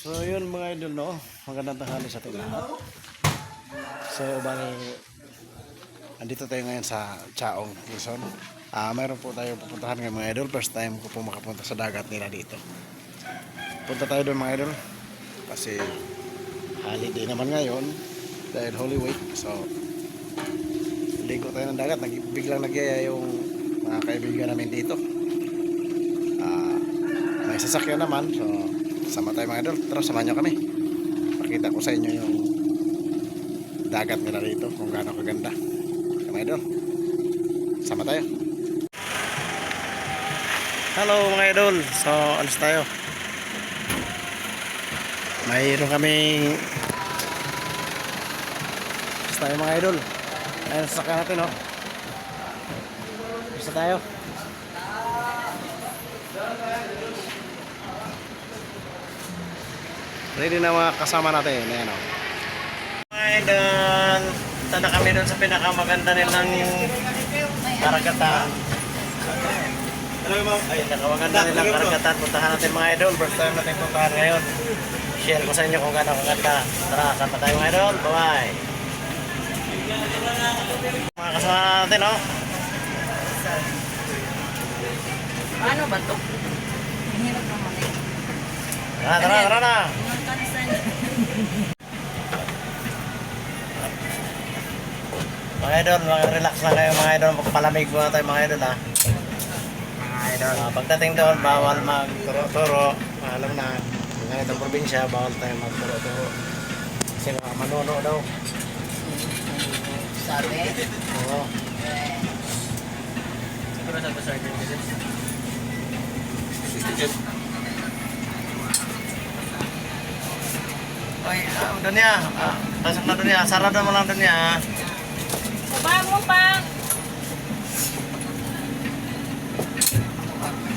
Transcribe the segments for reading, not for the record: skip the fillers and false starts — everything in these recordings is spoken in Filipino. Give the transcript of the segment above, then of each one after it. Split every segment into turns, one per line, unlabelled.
So yun mga idol, no, magandang tanghali sa ating lahat. So bali, andito tayo ngayon sa Chaong, Quezon. Mayroon po tayo pupuntahan ngayon mga idol. First time ko po makapunta sa dagat nila dito. Punta tayo doon mga idol kasi holiday naman ngayon dahil Holy Week. So ligo tayo ng dagat. Biglang nagyaya yung mga kaibigan namin dito. May sasakyan naman, so sama tayo mga idol. Tara, samahan nyo kami. Pakita ko sa inyo yung dagat nila dito, kung gaano kaganda. Mga idol, sama tayo. Hello mga idol, so alis tayo. Mayroon kaming alis tayo mga idol. Ayun, sasakyan natin, oh. Alis tayo. Ready na mga kasama natin. Ayan, o. Idol, punta na kami doon sa pinakamaganda nilang karagatan. Pinakamaganda nilang karagatan. Puntahan natin mga idol. First time natin puntahan ngayon. Share ko sa inyo kung gano'ng kaganda. Tara, sama tayo mga idol. Bye-bye. Mga kasama natin, o.
Paano ba ito? Hirap naman eh.
Tara na. Mga idol, relax lang kayo mga idol. Palamig muna tayo mga idol, ha. Mga idol, pagdating doon, bawal magturo-turo. Alam na, ganitong probinsya, bawal tayo magturo-turo. Kasi mga manuno daw.
Sabi?
Oo.
Siguro sa Pasar Services.
Ay, doon niya. Pasok na doon niya. Sarado mo lang doon niya.
Baba mo pa!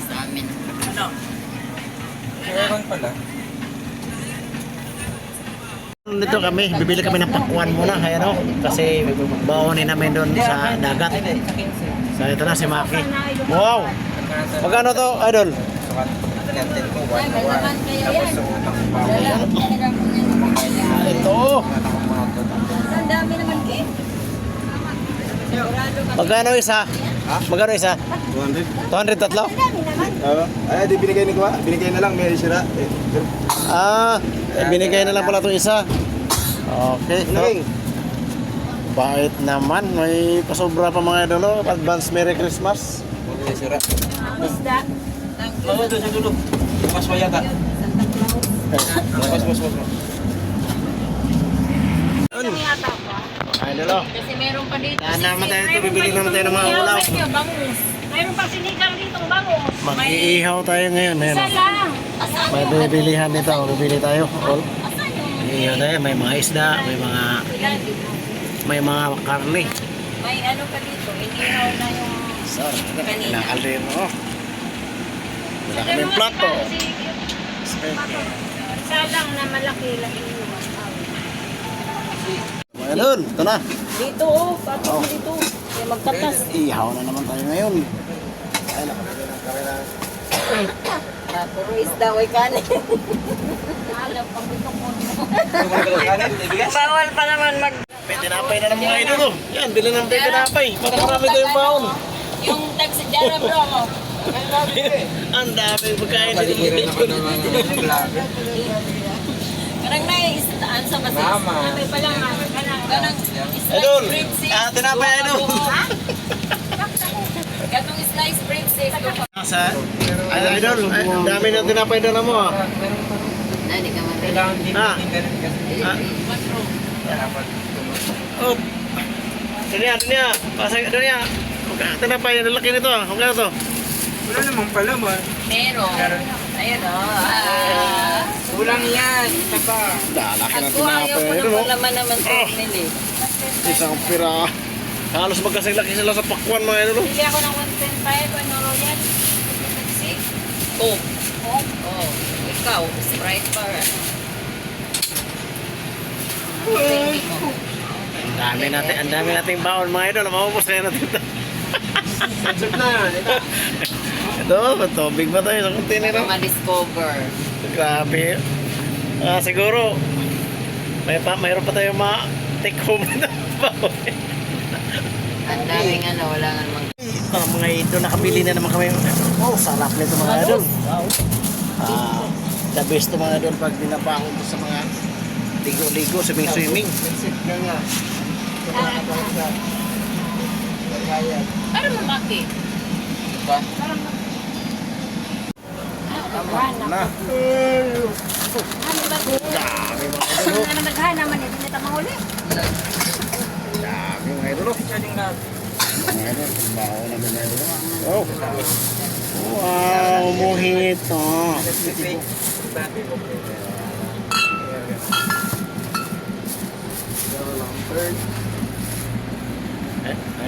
Sa amin. Ano?
Meron pala.
Dito kami, bibili kami ng pakwan muna. Ayan, o. Kasi baonin namin doon sa dagat. So ito na si Maki. Wow! Magkano to, idol?
Kantin ko,
Ay, may laman kayo yan.
Ito.
Ang dami naman kayo.
Magkano isa? Magkano isa?
200.
200 tatlo?
Ang dami naman.
Oo. Ay, di binigay ni Kuya. Binigay na lang, may sira.
Binigay na lang pala itong isa. Okay. So, bait naman. May pasobra pa mga idolo. Advance Merry Christmas.
May sira.
Isda.
Oo, doon sa dulo. Mas mayata. Mas.
Isang yata pa.
Idolo.
Kasi meron pa dito.
Naman tayo ito. Bibili naman tayo ng mga ulaw.
Bangus. Mayroon pa sinigang dito bangus.
Mag-iihaw tayo ngayon. Ayan.
Isa lang.
May bibilihan dito. Bibili tayo. All.
Asan yung?
Iihaw tayo. May mga isda. May mga karne.
May ano pa dito. Inihaw na yung...
So, ilang kaldero. Oh. Wala kaming plato.
Isa lang na malaki lang yung
Mga idol. Ito na.
dito oh, patok mo dito. Kaya magkatas.
Ihaw na naman tayo ngayon. Ay, nakabili ng karera.
Puro isda, way kanin. Alam, pagbitok mo. Bawal pa naman mag...
May tinapay na ng mga idol. Oh. Yan, bilhin ng may tinapay. Para marami tayong baon.
Yung tag sa Jara bro mo.
Ang daming pagkain dito.
Karang na istaan sa basis. Sabi pa lang, ganang
Idol,
breadsticks.
tinapay idol.
Ha? Gatong slice breadsticks.
Sa idol, ang dami ng tinapay doon na mo. Ah.
Hindi ka matay.
Ah. Oh. Dunia. Pasang dunia. Tinapay, ang laki nito ah. Kung to?
Wala naman pala man.
Meron. Ayun o.
Kulang yan. Isa pa.
Laki ng
Ako ayaw
tinapay
ko
idol.
ng
Oh.
palaman naman sa nili.
Isang pira. Halos magkasing-laki sila sa pakwan mga idol.
Bili ako ng 1.5. Ano royal? 1.6. Oh. Oh. Ikaw. Sprite para.
Ang dami nating baon mga idol. Maubos na natin ito.
Sensor na yan.
Ito, tubig ba tayo sa container?
Ma-discover.
Grabe. Siguro mayroon pa tayong take home na baboy.
Ang daming wala nga namang.
Mga idol, nakabili na naman kami. Oh, sarap nito mga idol. The best to mga idol pag binabaho mo sa mga ligo-ligo, swimming.
Para mamaki.
Na. Dami mga idol.
Ano naghahan naman ito nito mahuli?
Dami mga idol. Mga idol, baho na mga idol. Oh. Wow, mojito.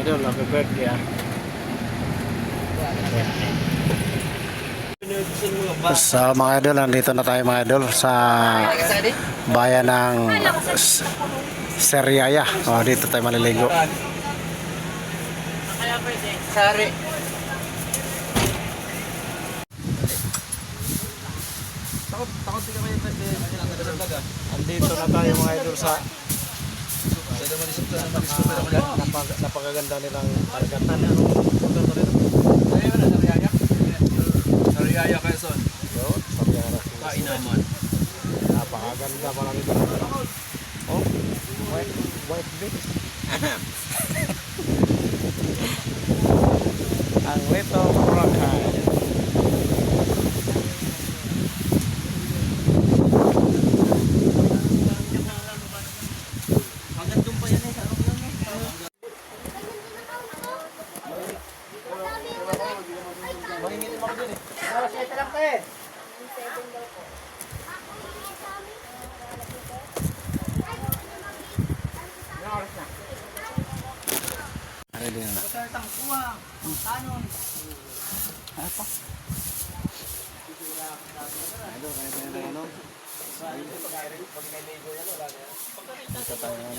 Idol, happy birthday ah. So mga idol, nandito na tayo mga idol sa bayan ng Seriaya. Oh, dito tayo maliligo.
Sari. Takot sila kayo
Andito na tayo mga idol sa napakaganda nilang karagatan.
Sariaya Quezon.
Yun, Sariaya.
Kain naman.
Napakaganda pala nito. Oh, white beach. Ang Little Boracay. Ready na. Apa? Idol, kaya tayo na ano? Dito tayo na.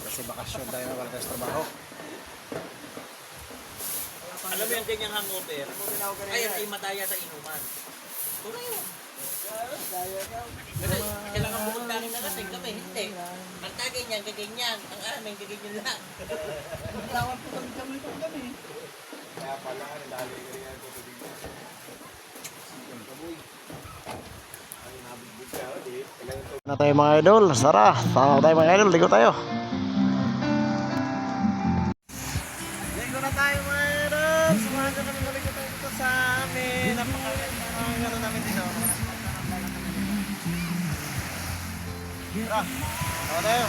Kasi bakasyon tayo na wala tayo sa trabaho.
Alam mo yung ganyang hangover? Ay, ay mataya sa inuman. Tunay yun. Kasi kailangan pumunta rin na lasing kami. Hindi. Ang tagay niyan, gaganyan. Ang amin, gaganyan lang. Tawag po kami.
Kaya pala, dali ka rin ako dito.
Na tayo mga idol, Sara. Tama tayo mga idol, ligo tayo. Ligo na tayo mga idol. Samahan nyo kami maligo tayo dito sa amin. Napakaganda namin dito. Tara, tama tayo.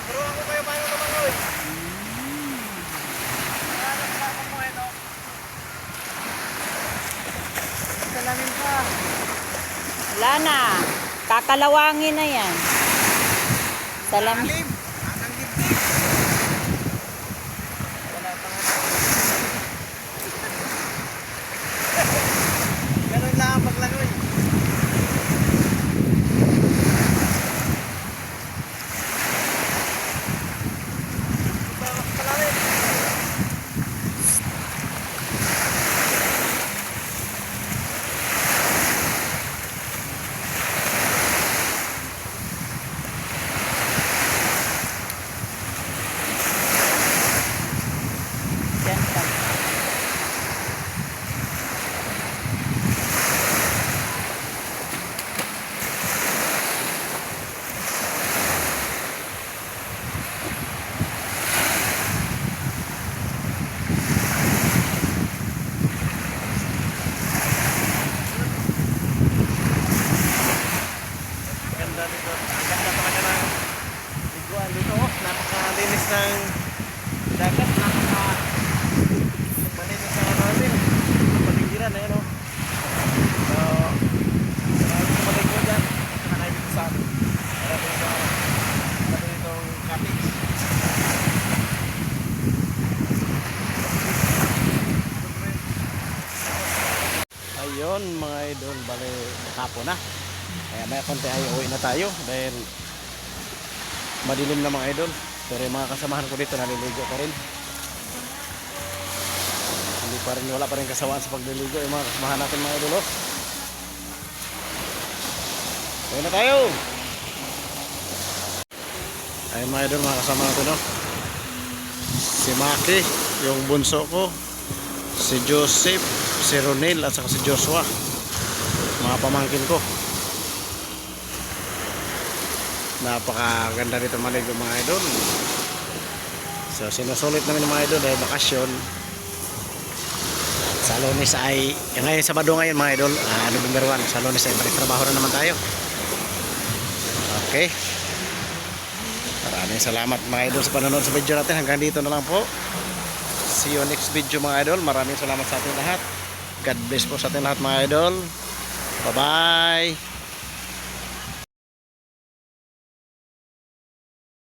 Turuan ko kayo paano lumangoy. Salamin pa.
Wala na. Kakalawangin na yan. Salam.
Hanggang dibdib. Wala pa nga. Ganun lang ang paglangoy. Salamin.
Diyan ka.
Ganda dito. Ganda talaga ng liguan dito. Oh. Napakalinis ng dagat. Napakalinis ng ano natin. Paligiran. Ayan o. So, marami sa maligo dyan. Nakakain dito sa atin. Marami ditong cottage. Ayun mga idol. Bale, hapon na. Kaya may konti ay uwi na tayo dahil madilim na mga idol. Pero yung mga kasamahan ko dito naliligo pa rin. Hindi pa rin, wala pa rin kasawaan sa pagliligo yung mga kasamahan natin mga idol. Oh. Ayun na tayo. Ayun mga idol, mga kasama natin. Oh. Si Maki, yung bunso ko. Si Joseph, si Ronel at saka si Joshua. Mga pamangkin ko. Napakaganda dito maligo mga idol. So sinusulit namin mga idol dahil bakasyon. Sa Lunes ay ngayon Sabado ngayon mga idol, November 1. Sa Lunes ay balik trabaho na naman tayo. Okay. Maraming salamat mga idol sa panonood sa video natin. Hanggang dito na lang po. See you next video mga idol. Maraming salamat sa ating lahat. God bless po sa ating lahat mga idol. Bye bye.